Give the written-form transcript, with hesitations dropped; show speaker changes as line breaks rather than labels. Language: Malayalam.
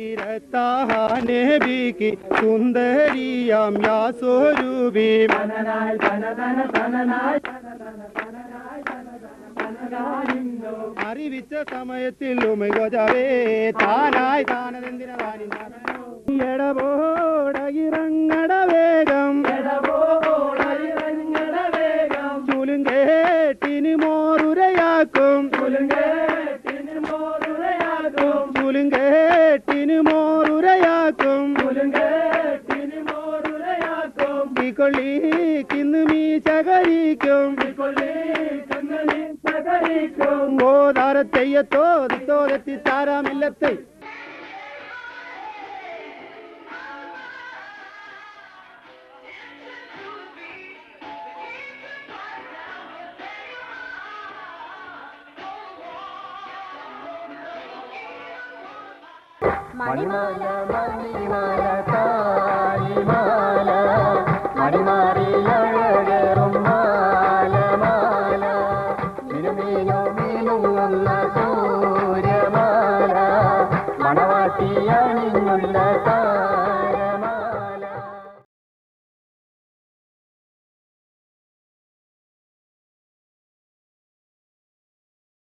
സത്തിരത്താഹാനെ ബിക്കി സുന്ദരിയാം യാ സ്വരൂപി അറിവിച്ച സമയത്തിൽ ഉമഗോജാവേ താനായി താനതെന്തിന എടപോടകിറങ്ങട വേഗം ചുലുങ്കേട്ടിന് മോറുരയാക്കും ചുലുങ്കേട്ടിന് മോറുരയാക്കും കൊള്ളിക്കിന്ന് മീ ചകരിക്കും ഗോതാരത്തെയ്യത്തോതെത്തി താരാമില്ലത്തെ
മണിമാല മണിമാല താലിമാല മണിമാറിലഴകേറും മാല മാല മിനുമീനു മീനുങ്ങുന്ന സൂര്യമാല മണവാട്ടി അണിഞ്ഞുള്ള